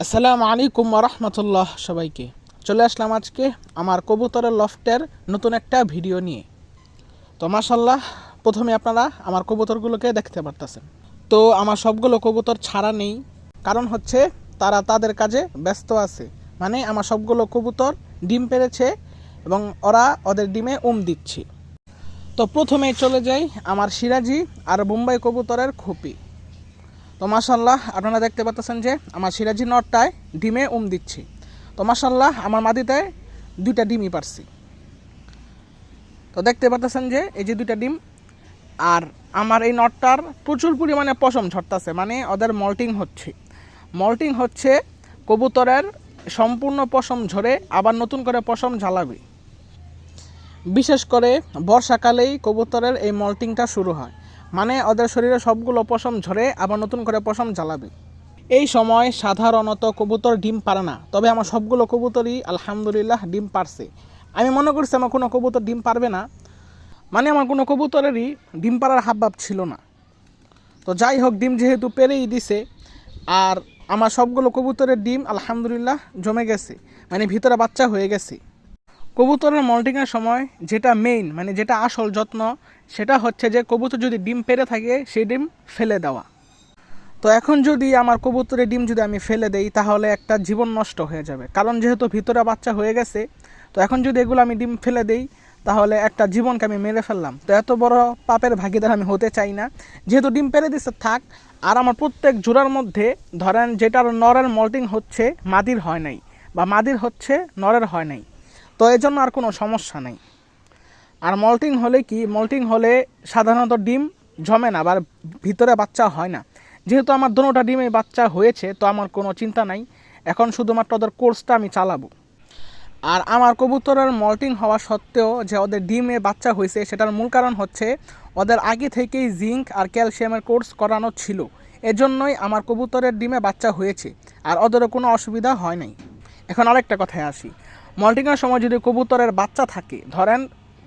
আসসালামু আলাইকুম রহমতুল্লাহ। সবাইকে চলে আসলাম আজকে আমার কবুতরের লফটের নতুন একটা ভিডিও নিয়ে। তো মাশাল্লাহ, প্রথমে আপনারা আমার কবুতরগুলোকে দেখতে পারতেছেন। তো আমার সবগুলো কবুতর ছাড়া নেই, কারণ হচ্ছে তারা তাদের কাজে ব্যস্ত আছে। মানে আমার সবগুলো কবুতর ডিম পেড়েছে এবং ওরা ওদের ডিমে দিচ্ছে। তো প্রথমেই চলে যাই আমার সিরাজি আর বোম্বাই কবুতরের খুপি। তো মাশাল্লাহ, আপনারা দেখতে পাচ্ছেন যে আমার সিরাজি নটটায় ডিমে দিচ্ছি। তো মাশাল্লাহ, আমার মাদিটায় দুইটা ডিমই পারছি। তো দেখতে পাচ্ছেন যে এই যে দুইটা ডিম। আর আমার এই নটটার প্রচুর পরিমাণে পশম ঝরতেছে, মানে ওদের মল্টিং হচ্ছে কবুতরের সম্পূর্ণ পশম ঝরে আবার নতুন করে পশম ঝালাবে। বিশেষ করে বর্ষাকালেই কবুতরের এই মল্টিংটা শুরু হয়, মানে ওদের শরীরে সবগুলো পশম ঝরে আবার নতুন করে পশম জ্বালাবে। এই সময় সাধারণত কবুতর ডিম পারে না, তবে আমার সবগুলো কবুতরই আলহামদুলিল্লাহ ডিম পারছে। আমি মনে করছি আমার কোনো কবুতর ডিম পারবে না, মানে আমার কোনো কবুতরেরই ডিম পাড়ার হাবভাব ছিল না। তো যাই হোক, ডিম যেহেতু পেরেই দিছে, আর আমার সবগুলো কবুতরের ডিম আলহামদুলিল্লাহ জমে গেছে, মানে ভিতরে বাচ্চা হয়ে গেছে। কবুতরের মল্টিংয়ের সময় যেটা মেইন, মানে যেটা আসল যত্ন, সেটা হচ্ছে যে কবুতর যদি ডিম পেড়ে থাকে সেই ডিম ফেলে দেওয়া। তো এখন যদি আমার কবুতরের ডিম যদি আমি ফেলে দেই, তাহলে একটা জীবন নষ্ট হয়ে যাবে, কারণ যেহেতু ভিতরে বাচ্চা হয়ে গেছে। তো এখন যদি এগুলো আমি ডিম ফেলে দেই, তাহলে একটা জীবনকে আমি মেরে ফেললাম। তো এত বড় পাপের ভাগিদার আমি হতে চাই না। যেহেতু ডিম পেড়ে দিচ্ছে থাক, আর আমার প্রত্যেক জোড়ার মধ্যে ধরেন যেটার নরের মল্টিং হচ্ছে মাদির হয় নাই, বা মাদির হচ্ছে নরের হয় নাই, তো এই জন্য আর কোনো সমস্যা নেই। আর মল্টিং হলে সাধারণত ডিম জমে না বা ভিতরে বাচ্চা হয় না। যেহেতু আমার দোনোটা ডিমে বাচ্চা হয়েছে, তো আমার কোনো চিন্তা নাই। এখন শুধুমাত্র ওদের কোর্সটা আমি চালাবো। আর আমার কবুতরের মল্টিং হওয়া সত্ত্বেও যে ওদের ডিমে বাচ্চা হয়েছে, সেটার মূল কারণ হচ্ছে ওদের আগে থেকেই জিঙ্ক আর ক্যালসিয়ামের কোর্স করানো ছিল। এজন্যই আমার কবুতরের ডিমে বাচ্চা হয়েছে, আর ওদেরও কোনো অসুবিধা হয় নাই। এখন আরেকটা কথায় আসি, মল্টিংয়ের সময় যদি কবুতরের বাচ্চা থাকে, ধরেন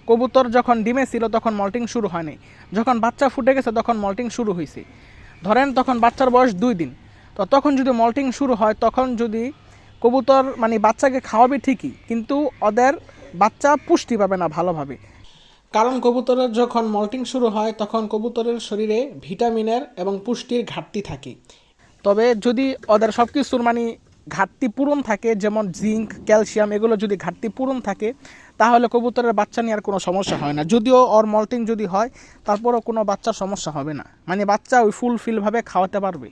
কবুতর যখন ডিমে ছিল তখন মল্টিং শুরু হয়নি, যখন বাচ্চা ফুটে গেছে তখন মল্টিং শুরু হয়েছে। ধরেন তখন বাচ্চার বয়স 2 দিন, তো তখন যদি মল্টিং শুরু হয়, তখন যদি কবুতর মানে বাচ্চাকে খাওয়াবে ঠিকই, কিন্তু ওদের বাচ্চা পুষ্টি পাবে না ভালোভাবে। কারণ কবুতরের যখন মল্টিং শুরু হয়, তখন কবুতরের শরীরে ভিটামিনের এবং পুষ্টির ঘাটতি থাকে। তবে যদি ওদের সব কিছুর মানে ঘাটতি পূরণ থাকে, যেমন জিঙ্ক ক্যালসিয়াম, এগুলো যদি ঘাটতি পূরণ থাকে, তাহলে কবুতরের বাচ্চা নিয়ে আর কোনো সমস্যা হয় না। যদিও ওর মল্টিং যদি হয়, তারপরও কোনো বাচ্চার সমস্যা হবে না, মানে বাচ্চা ওই ফুলফিলভাবে খাওয়াতে পারবে।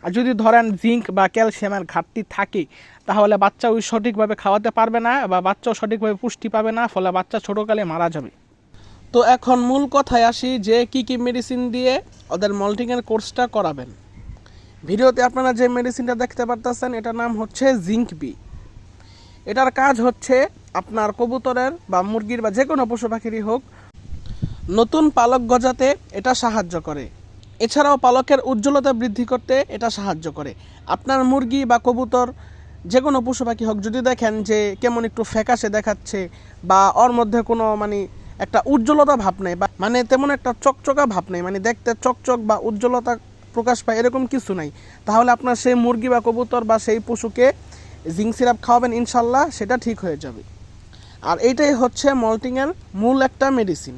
আর যদি ধরেন জিঙ্ক বা ক্যালসিয়ামের ঘাটতি থাকে, তাহলে বাচ্চা ওই সঠিকভাবে খাওয়াতে পারবে না, বা বাচ্চাও সঠিকভাবে পুষ্টি পাবে না, ফলে বাচ্চা ছোটোকালে মারা যাবে। তো এখন মূল কথায় আসি যে কি মেডিসিন দিয়ে ওদের মল্টিংয়ের কোর্সটা করাবেন। ভিডিওতে আপনারা যে মেডিসিনটা দেখতে পারতেছেন, এটার নাম হচ্ছে জিঙ্ক বি। এটার কাজ হচ্ছে আপনার কবুতরের বা মুরগির বা যে কোনো পশু পাখিরই হোক, নতুন পালক গজাতে এটা সাহায্য করে। এছাড়াও পালকের উজ্জ্বলতা বৃদ্ধি করতে এটা সাহায্য করে। আপনার মুরগি বা কবুতর যে কোনো পশু পাখি হোক, যদি দেখেন যে কেমন একটু ফ্যাকাশে দেখাচ্ছে, বা ওর মধ্যে কোনো মানে একটা উজ্জ্বলতা ভাব নেই, বা মানে তেমন একটা চকচকা ভাব নেই, মানে দেখতে চকচক বা উজ্জ্বলতা প্রকাশ পায় এরকম কিছু নাই, তাহলে আপনার সেই মুরগি বা কবুতর বা সেই পশুকে জিঙ্ক সিরাপ খাওয়াবেন, ইনশাল্লাহ সেটা ঠিক হয়ে যাবে। আর এইটাই হচ্ছে মল্টিংয়ের মূল একটা মেডিসিন।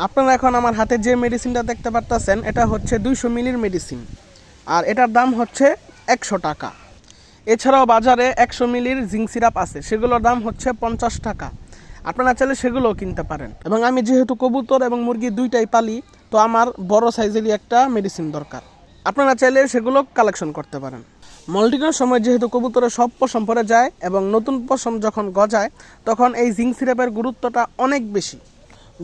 আপনারা এখন আমার হাতে যে মেডিসিনটা দেখতে পারতেছেন, এটা হচ্ছে 200 মিলির মেডিসিন, আর এটার দাম হচ্ছে 100 টাকা। এছাড়াও বাজারে 100 মিলির জিঙ্ক সিরাপ আছে, সেগুলোর দাম হচ্ছে 50 টাকা। আপনারা চাইলে সেগুলোও কিনতে পারেন। এবং আমি যেহেতু কবুতর এবং মুরগি দুইটাই পালি, তো আমার বড় সাইজেরই একটা মেডিসিন দরকার। আপনারা চাইলে সেগুলো কালেকশন করতে পারেন। মল্টিংয়ের সময় যেহেতু কবুতরের সব পশম পড়ে যায় এবং নতুন পশম যখন গজায়, তখন এই জিঙ্ক সিরাপের গুরুত্বটা অনেক বেশি।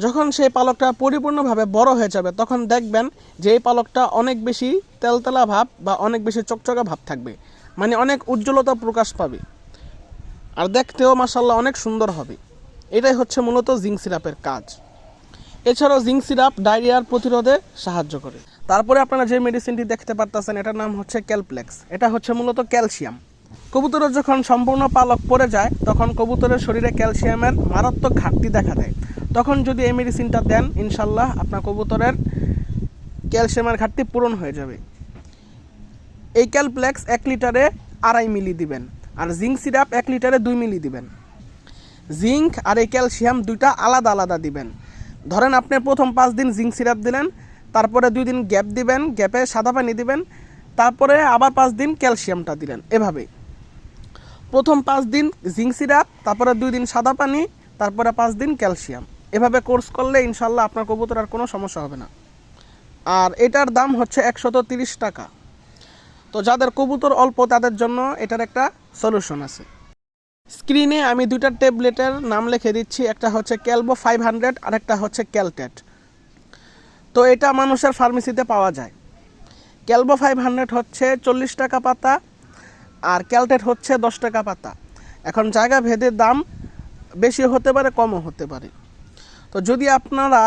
যখন সেই পালকটা পরিপূর্ণভাবে বড় হয়ে যাবে, তখন দেখবেন যে এই পালকটা অনেক বেশি তেলতেলা ভাব বা অনেক বেশি চকচকা ভাব থাকবে, মানে অনেক উজ্জ্বলতা প্রকাশ পাবে, আর দেখতেও মাশাআল্লাহ অনেক সুন্দর হবে। এটাই হচ্ছে মূলত জিঙ্ক সিরাপের কাজ। এছাড়াও জিঙ্ক সিরাপ ডায়রিয়ার প্রতিরোধে সাহায্য করে। তারপরে আপনারা যে মেডিসিনটি দেখতে পারতেছেন, এটার নাম হচ্ছে ক্যালপ্লেক্স। এটা হচ্ছে মূলত ক্যালসিয়াম। কবুতরের যখন সম্পূর্ণ পালক পড়ে যায়, তখন কবুতরের শরীরে ক্যালসিয়ামের মারাত্মক ঘাটতি দেখা দেয়। তখন যদি এই মেডিসিনটা দেন, ইনশাল্লাহ আপনার কবুতরের ক্যালসিয়ামের ঘাটতি পূরণ হয়ে যাবে। এই ক্যালপ্লেক্স 1 লিটারে 2.5 মিলি দিবেন, আর জিঙ্ক সিরাপ 1 লিটারে 2 মিলি দিবেন। জিঙ্ক আর এই ক্যালসিয়াম দুইটা আলাদা আলাদা দিবেন। ধরেন আপনি প্রথম 5 দিন জিঙ্ক সিরাপ দিলেন, তারপরে 2 দিন গ্যাপ দিবেন, গ্যাপে সাদা পানি দিবেন, তারপরে আবার 5 দিন ক্যালসিয়ামটা দিলেন। এভাবে প্রথম 5 দিন জিঙ্ক সিরাপ, তারপরে 2 দিন সাদা পানি, তারপরে 5 দিন ক্যালসিয়াম। এভাবে কোর্স করলে ইনশাল্লাহ আপনার কবুতর আর কোনো সমস্যা হবে না। আর এটার দাম হচ্ছে 130 টাকা। তো যাদের কবুতর অল্প তাদের জন্য এটার একটা সলিউশন আছে। স্ক্রিনে আমি দুইটা ট্যাবলেটের নাম লিখে দিচ্ছি, একটা হচ্ছে ক্যালবো 500 আর একটা হচ্ছে ক্যালটেট। তো এটা মানুষের ফার্মেসিতে পাওয়া যায়। ক্যালবো 500 হচ্ছে 40 টাকা পাতা, আর ক্যালটেট হচ্ছে 10 টাকা পাতা। এখন জায়গা ভেদে দাম বেশি হতে পারে, কমও হতে পারে। তো যদি আপনারা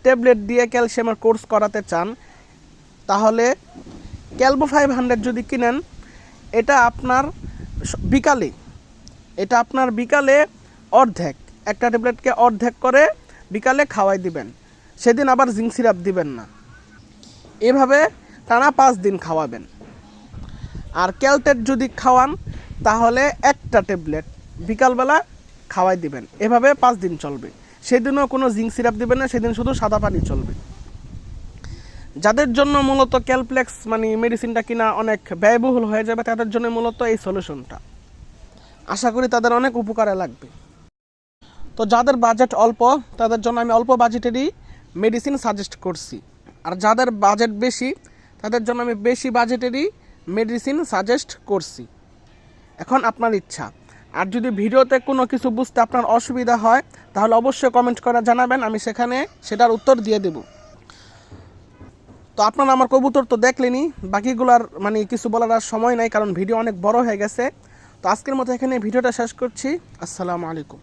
ট্যাবলেট দিয়ে ক্যালসিয়ামের কোর্স করাতে চান, তাহলে ক্যালবো 500 যদি কিনেন, এটা আপনার বিকালে অর্ধেক, একটা ট্যাবলেটকে অর্ধেক করে বিকালে খাওয়াই দিবেন। সেদিন আবার জিঙ্ক সিরাপ দিবেন না। এভাবে টানা 5 দিন খাওয়াবেন। আর ক্যালটেট যদি খাওয়ান, তাহলে একটা ট্যাবলেট বিকালবেলা খাওয়াই দিবেন। এভাবে 5 দিন চলবে। সেদিনও কোনো জিঙ্ক সিরাপ দিবেন না, সেদিন শুধু সাদা পানি চলবে। যাদের জন্য মূলত ক্যালপ্লেক্স মেডিসিনটা কিনা অনেক ব্যয়বহুল হয়ে যাবে, তাদের জন্য মূলত এই সলিউশনটা। আশা করি তাদের অনেক উপকারে লাগবে। তো যাদের বাজেট অল্প, তাদের জন্য আমি অল্প বাজেটেরই মেডিসিন সাজেস্ট করছি। আর যাদের বাজেট বেশি, তাদের জন্য আমি বেশি বাজেটেরই মেডিসিন সাজেস্ট করছি। এখন আপনার ইচ্ছা। আর যদি ভিডিওতে কোনো কিছু বুঝতে আপনার অসুবিধা হয়, তাহলে অবশ্যই কমেন্ট করে জানাবেন, আমি সেটার উত্তর দিয়ে দেব। তো আপনারা আমার কবুতর তো দেখলেনই, বাকিগুলার কিছু বলার আর সময় নাই, কারণ ভিডিও অনেক বড় হয়ে গেছে। তো আজকের মতো এখানে ভিডিওটা শেষ করছি। আসসালামু আলাইকুম।